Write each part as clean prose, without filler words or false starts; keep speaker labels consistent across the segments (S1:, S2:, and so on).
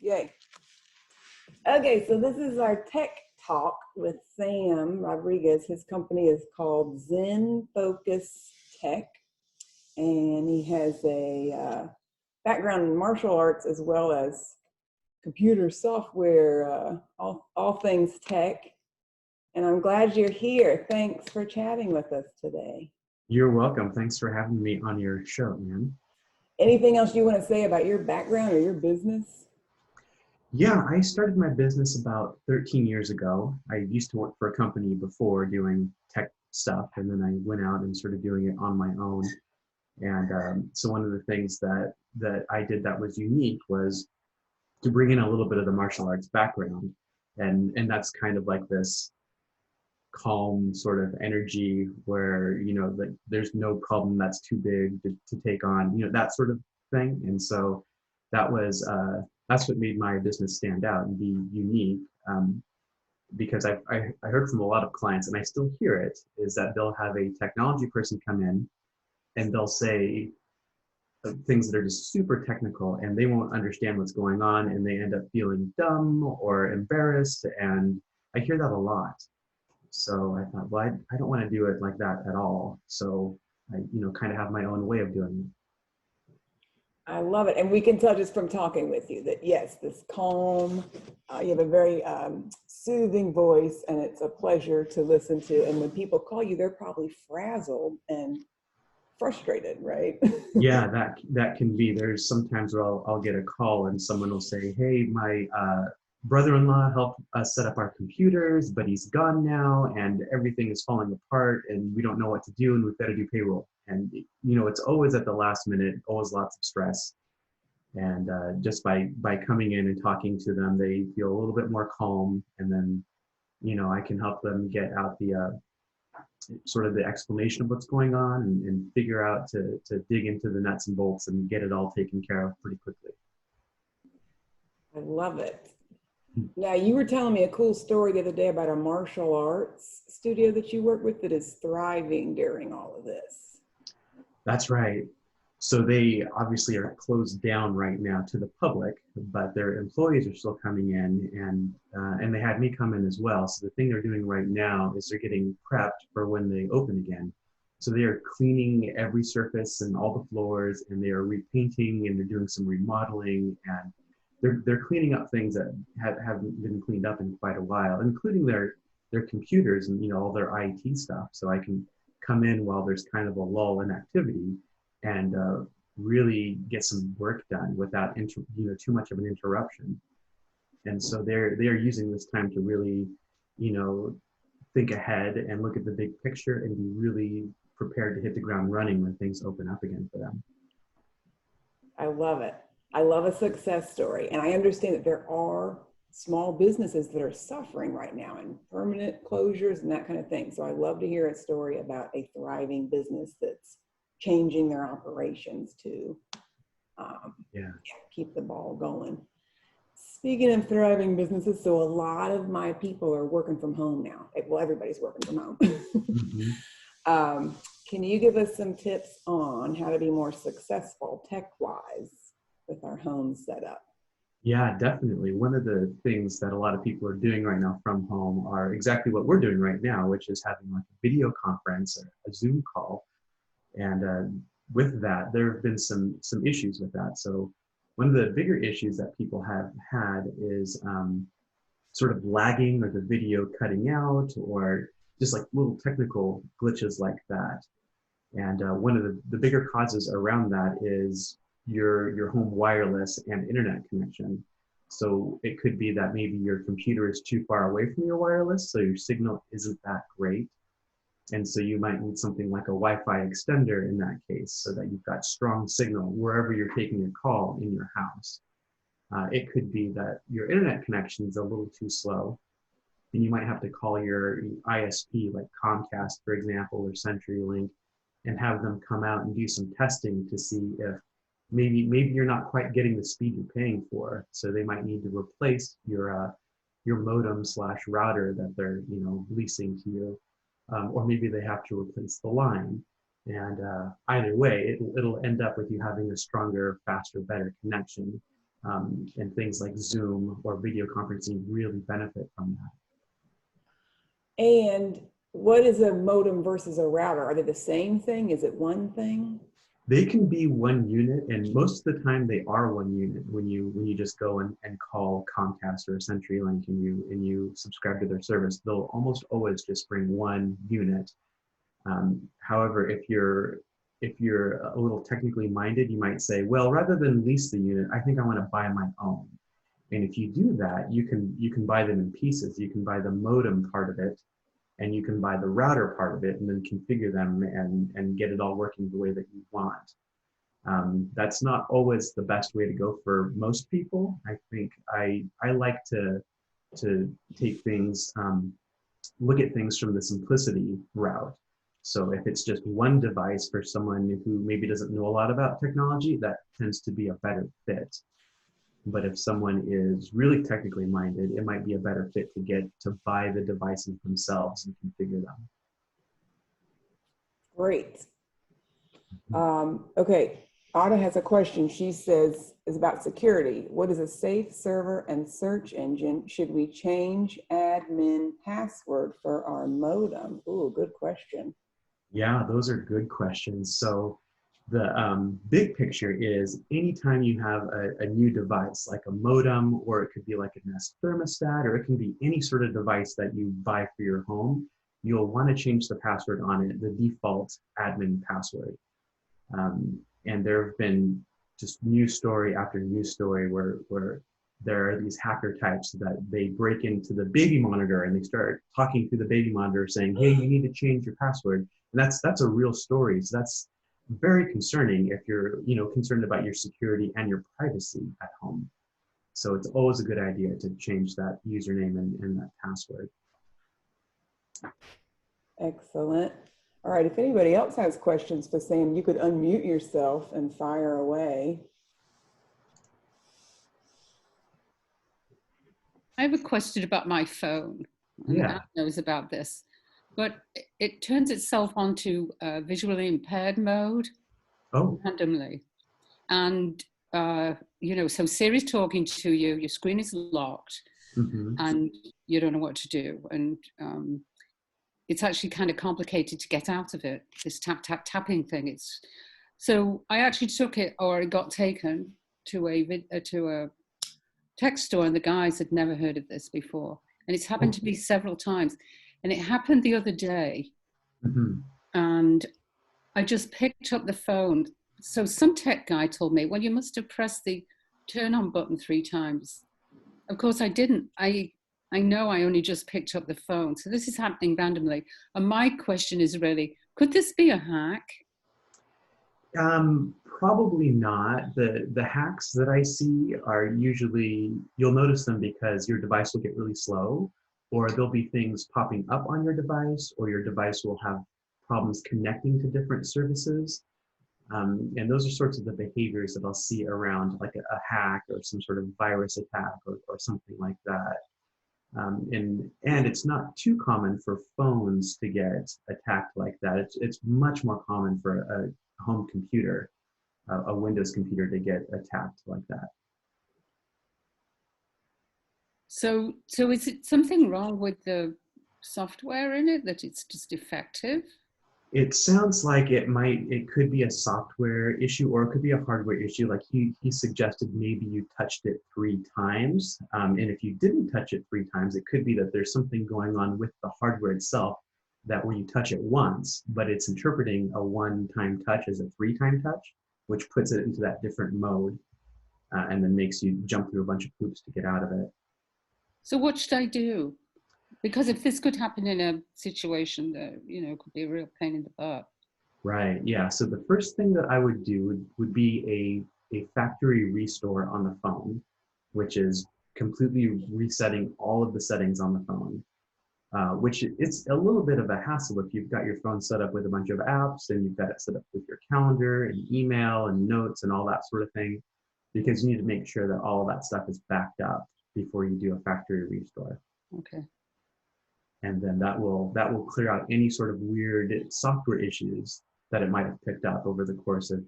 S1: Yay. Okay, so this is our tech talk with Sam Rodriguez. His company is called Zen Focus Tech, and he has a background in martial arts as well as computer software, all things tech. And I'm glad you're here. Thanks for chatting with us today.
S2: You're welcome. Thanks for having me on your show, man.
S1: Anything else you want to say about your background or your business?
S2: Yeah, I started my business about 13 years ago. I used to work for a company before doing tech stuff, and then I went out and started doing it on my own. And so one of the things that I did that was unique was to bring in a little bit of the martial arts background, and that's kind of like this calm sort of energy where like there's no problem that's too big to take on, that sort of thing. And so that was that's what made my business stand out and be unique, because I heard from a lot of clients, and I still hear it, is that they'll have a technology person come in and they'll say things that are just super technical, and they won't understand what's going on, and they end up feeling dumb or embarrassed. And I hear that a lot. So I thought, well, I don't want to do it like that at all. So I, kind of have my own way of doing it.
S1: I love it. And we can tell just from talking with you that, yes, this calm, you have a very soothing voice, and it's a pleasure to listen to. And when people call you, they're probably frazzled and frustrated, right?
S2: Yeah, that can be. There's sometimes where I'll get a call and someone will say, hey, my brother-in-law helped us set up our computers, but he's gone now and everything is falling apart and we don't know what to do and we've got to do payroll. And it's always at the last minute, always lots of stress. And just by coming in and talking to them, they feel a little bit more calm. And then, I can help them get out the sort of the explanation of what's going on, and figure out to dig into the nuts and bolts and get it all taken care of pretty quickly.
S1: I love it. Now, you were telling me a cool story the other day about a martial arts studio that you work with that is thriving during all of this.
S2: That's right. So they obviously are closed down right now to the public, but their employees are still coming in, and they had me come in as well. So the thing they're doing right now is they're getting prepped for when they open again. So they are cleaning every surface and all the floors, and they are repainting, and they're doing some remodeling, and they're cleaning up things that haven't been cleaned up in quite a while, including their computers and all their IT stuff. So I can come in while there's kind of a lull in activity and really get some work done without too much of an interruption. And so they are using this time to really think ahead and look at the big picture and be really prepared to hit the ground running when things open up again for them.
S1: I love it. I love a success story. And I understand that there are small businesses that are suffering right now and permanent closures and that kind of thing. So I love to hear a story about a thriving business that's changing their operations to keep the ball going. Speaking of thriving businesses, so a lot of my people are working from home now. Well, everybody's working from home. Mm-hmm. Can you give us some tips on how to be more successful tech-wise with our home setup?
S2: Yeah, definitely. One of the things that a lot of people are doing right now from home are exactly what we're doing right now, which is having like a video conference or a Zoom call. And with that, there have been some issues with that. So one of the bigger issues that people have had is sort of lagging, or the video cutting out, or just like little technical glitches like that. And one of the bigger causes around that is your home wireless and internet connection. So it could be that maybe your computer is too far away from your wireless, so your signal isn't that great. And so you might need something like a Wi-Fi extender in that case, so that you've got strong signal wherever you're taking your call in your house. It could be that your internet connection is a little too slow, and you might have to call your ISP, like Comcast, for example, or CenturyLink, and have them come out and do some testing to see if maybe you're not quite getting the speed you're paying for. So they might need to replace your modem / router that they're leasing to you, or maybe they have to replace the line. And either way, it'll end up with you having a stronger, faster, better connection and things like Zoom or video conferencing really benefit from that.
S1: And what is a modem versus a router? Are they the same thing? Is it one thing?
S2: They can be one unit, and most of the time they are one unit when you just go and call Comcast or CenturyLink and you subscribe to their service. They'll almost always just bring one unit. However, if you're a little technically minded, you might say, well, rather than lease the unit, I think I want to buy my own. And if you do that, you can buy them in pieces. You can buy the modem part of it, and you can buy the router part of it, and then configure them and get it all working the way that you want. That's not always the best way to go for most people. I think I like to take things, look at things from the simplicity route. So if it's just one device for someone who maybe doesn't know a lot about technology, that tends to be a better fit. But if someone is really technically minded, it might be a better fit to buy the devices themselves and configure them.
S1: Great. Okay, Ada has a question. She says, is about security. What is a safe server and search engine? Should we change admin password for our modem? Ooh, good question.
S2: Yeah, those are good questions. So the big picture is anytime you have a new device, like a modem, or it could be like a Nest thermostat, or it can be any sort of device that you buy for your home, you'll want to change the password on it, the default admin password. And there have been just news story after news story where there are these hacker types that they break into the baby monitor and they start talking to the baby monitor saying, hey, you need to change your password. And that's a real story. So that's very concerning if you're concerned about your security and your privacy at home. So it's always a good idea to change that username and that password.
S1: Excellent. All right, if anybody else has questions for Sam, you could unmute yourself and fire away.
S3: I have a question about my phone. And
S2: Yeah.
S3: Anne knows about this, but it turns itself onto visually impaired mode randomly. And, so Siri's talking to you, your screen is locked, and you don't know what to do. And it's actually kind of complicated to get out of it, this tapping thing. So I actually took it, or it got taken to a tech store, and the guys had never heard of this before. And it's happened to me several times. And it happened the other day. And I just picked up the phone. So some tech guy told me, well, you must have pressed the turn on button 3 times. Of course, I didn't. I know I only just picked up the phone. So this is happening randomly. And my question is really, could this be a hack?
S2: Probably not. The hacks that I see are usually, you'll notice them because your device will get really slow, or there'll be things popping up on your device, or your device will have problems connecting to different services. And those are sorts of the behaviors that I'll see around like a hack or some sort of virus attack or something like that. And it's not too common for phones to get attacked like that. It's much more common for a home computer, a Windows computer, to get attacked like that.
S3: So is it something wrong with the software in it, that it's just defective?
S2: It sounds like it could be a software issue, or it could be a hardware issue. Like he suggested maybe you touched it 3 times. And if you didn't touch it 3 times, it could be that there's something going on with the hardware itself, that when you touch it once, but it's interpreting a 1-time touch as a 3-time touch, which puts it into that different mode, and then makes you jump through a bunch of hoops to get out of it.
S3: So what should I do? Because if this could happen in a situation that, could be a real pain in the butt.
S2: Right, yeah. So the first thing that I would do would be a factory restore on the phone, which is completely resetting all of the settings on the phone, which it's a little bit of a hassle if you've got your phone set up with a bunch of apps and you've got it set up with your calendar and email and notes and all that sort of thing, because you need to make sure that all of that stuff is backed up before you do a factory restore.
S3: Okay.
S2: And then that will clear out any sort of weird software issues that it might have picked up over the course of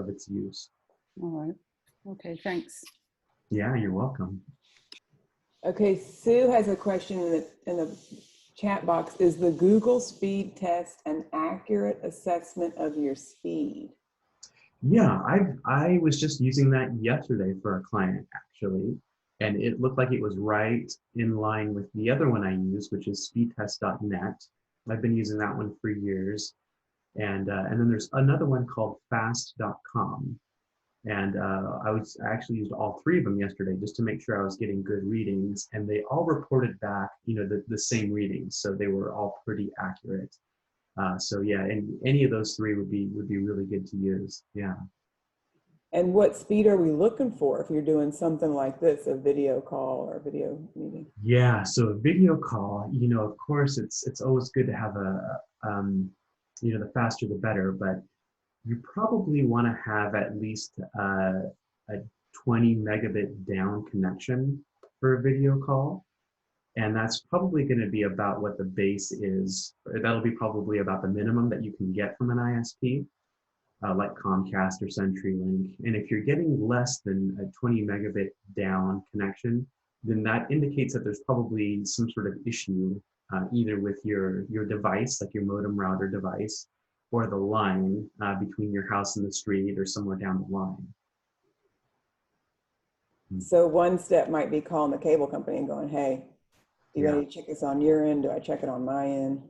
S2: its use.
S3: All right. Okay, thanks.
S2: Yeah, you're welcome.
S1: Okay, Sue has a question in the chat box. Is the Google speed test an accurate assessment of your speed?
S2: Yeah, I was just using that yesterday for a client actually, and it looked like it was right in line with the other one I use, which is speedtest.net. I've been using that one for years, and then there's another one called fast.com, and I actually used all three of them yesterday just to make sure I was getting good readings, and they all reported back, the same readings, so they were all pretty accurate. So yeah, and any of those three would be really good to use. Yeah.
S1: And what speed are we looking for if you're doing something like this, a video call or a video meeting?
S2: Yeah, so a video call, of course, it's always good to have the faster the better, but you probably want to have at least a 20 megabit down connection for a video call. And that's probably going to be about what the base is. That'll be probably about the minimum that you can get from an ISP, like Comcast or CenturyLink. And if you're getting less than a 20 megabit down connection, then that indicates that there's probably some sort of issue, either with your device, like your modem router device, or the line between your house and the street or somewhere down the line.
S1: So one step might be calling the cable company and going, hey, do you want to check this on your end? Do I check it on my end?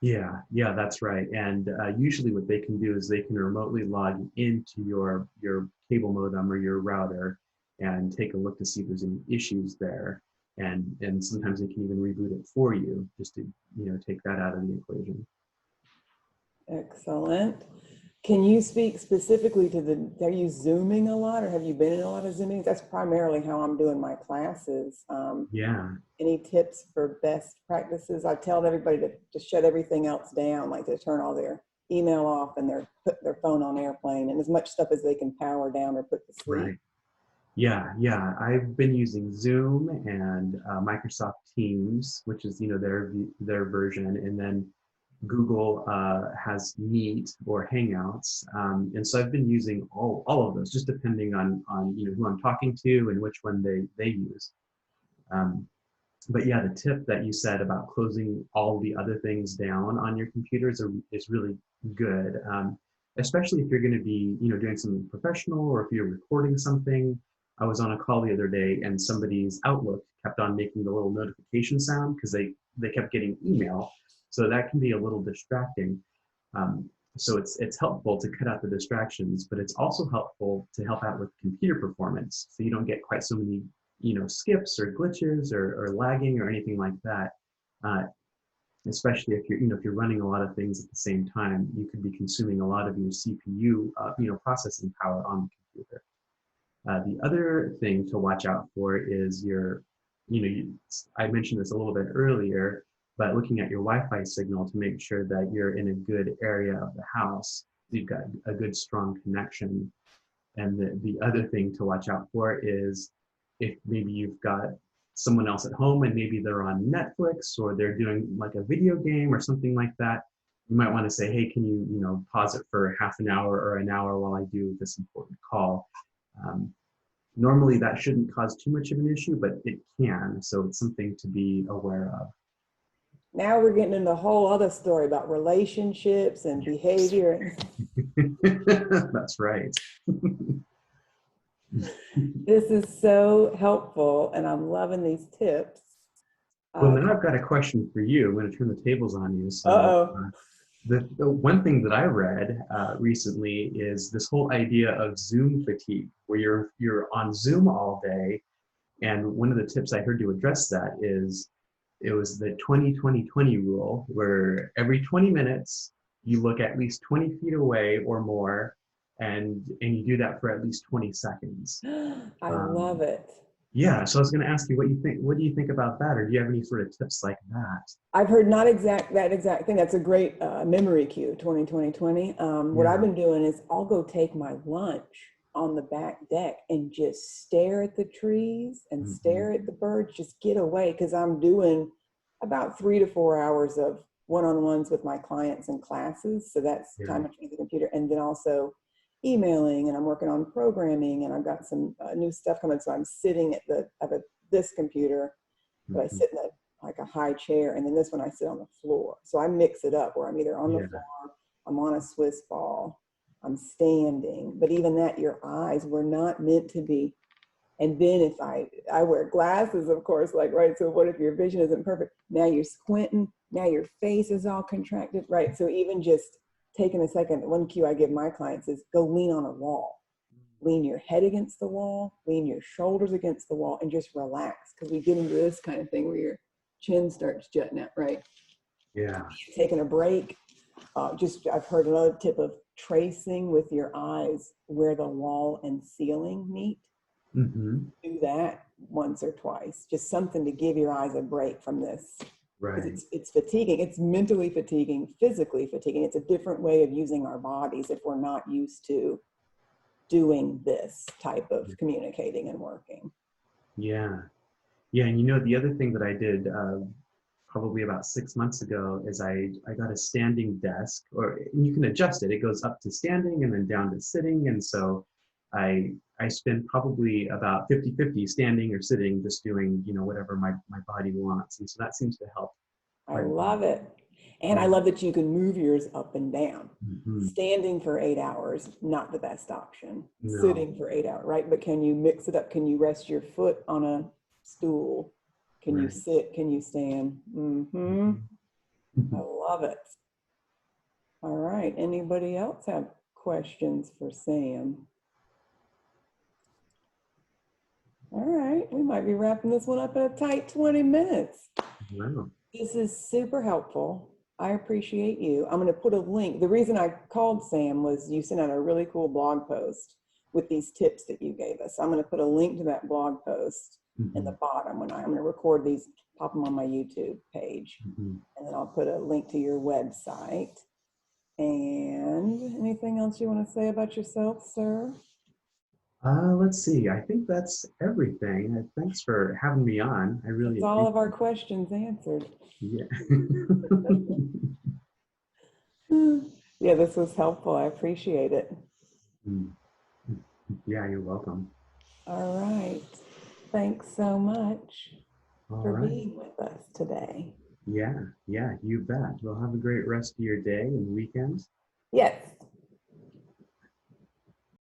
S2: Yeah, that's right. And usually what they can do is they can remotely log into your cable modem or your router and take a look to see if there's any issues there. And sometimes they can even reboot it for you just to, take that out of the equation.
S1: Excellent. Can you speak specifically to are you Zooming a lot, or have you been in a lot of Zooming? That's primarily how I'm doing my classes.
S2: Yeah.
S1: Any tips for best practices? I tell everybody to shut everything else down, like to turn all their email off and put their phone on airplane, and as much stuff as they can power down or put to sleep.
S2: Right. Yeah. I've been using Zoom and Microsoft Teams, which is, their version, and then Google has Meet or Hangouts, and so I've been using all of those, just depending on who I'm talking to and which one they use. But yeah, the tip that you said about closing all the other things down on your computers is really good, especially if you're going to be doing something professional or if you're recording something. I was on a call the other day and somebody's Outlook kept on making the little notification sound because they kept getting email. So that can be a little distracting. So it's helpful to cut out the distractions, but it's also helpful to help out with computer performance, so you don't get quite so many skips or glitches or lagging or anything like that. Especially if you're running a lot of things at the same time, you could be consuming a lot of your CPU processing power on the computer. The other thing to watch out for is I mentioned this a little bit earlier, but looking at your Wi-Fi signal to make sure that you're in a good area of the house, you've got a good strong connection. And the other thing to watch out for is if maybe you've got someone else at home and maybe they're on Netflix or they're doing like a video game or something like that, you might want to say, hey, can you pause it for half an hour or an hour while I do this important call? Normally that shouldn't cause too much of an issue, but it can. So it's something to be aware of.
S1: Now we're getting into a whole other story about relationships and behavior.
S2: That's right.
S1: This is so helpful, and I'm loving these tips.
S2: Well, now I've got a question for you. I'm going to turn the tables on you.
S1: So,
S2: the one thing that I read recently is this whole idea of Zoom fatigue, where you're on Zoom all day. And one of the tips I heard to address that is it was the 20-20-20 rule, where every 20 minutes you look at least 20 feet away or more, and you do that for at least 20 seconds.
S1: I love it.
S2: Yeah, so I was going to ask you what you think. What do you think about that, or do you have any sort of tips like that?
S1: I've heard that exact thing. That's a great memory cue, 20-20-20. What I've been doing is I'll go take my lunch on the back deck and just stare at the trees and stare at the birds, just get away, because I'm doing about 3 to 4 hours of one-on-ones with my clients and classes. So that's time between the computer. And then also emailing and I'm working on programming and I've got some new stuff coming. So I'm sitting at this computer, but I sit in like a high chair, and then this one I sit on the floor. So I mix it up where I'm either on the floor, I'm on a Swiss ball, I'm standing, but even that, your eyes were not meant to be. And then if I wear glasses, of course, like, right, so what if your vision isn't perfect? Now you're squinting, now your face is all contracted, right? So even just taking a second, one cue I give my clients is go lean on a wall. Lean your head against the wall, lean your shoulders against the wall, and just relax, because we get into this kind of thing where your chin starts jutting out, right?
S2: Yeah.
S1: Taking a break. I've heard another tip of tracing with your eyes where the wall and ceiling meet. Do that once or twice, just something to give your eyes a break from this. Right. It's fatiguing. It's mentally fatiguing, physically fatiguing. It's a different way of using our bodies if we're not used to doing this type of communicating and working. Yeah.
S2: Yeah. And you know, the other thing that I did probably about 6 months ago is I got a standing desk, or you can adjust it. It goes up to standing and then down to sitting. And so I spend probably about 50-50 standing or sitting, just doing, you know, whatever my body wants. And so that seems to help.
S1: I love it. And I love that you can move yours up and down. Standing for 8 hours, not the best option. No. Sitting for 8 hours, right? But can you mix it up? Can you rest your foot on a stool? Can you sit? Can you stand? I love it. All right. Anybody else have questions for Sam? All right. We might be wrapping this one up in a tight 20 minutes.
S2: Wow.
S1: This is super helpful. I appreciate you. I'm going to put a link. The reason I called Sam was you sent out a really cool blog post with these tips that you gave us. I'm going to put a link to that blog post in the bottom when I'm going to record these, pop them on my YouTube page. And then I'll put a link to your website. And anything else you want to say about yourself, sir?
S2: Let's see. I think that's everything. Thanks for having me on. I really
S1: appreciate all of our questions answered.
S2: Yeah.
S1: Yeah, this was helpful. I appreciate it.
S2: Yeah, you're welcome.
S1: All right. Thanks so much for being with us today.
S2: Yeah, you bet. Well, have a great rest of your day and weekend.
S1: Yes.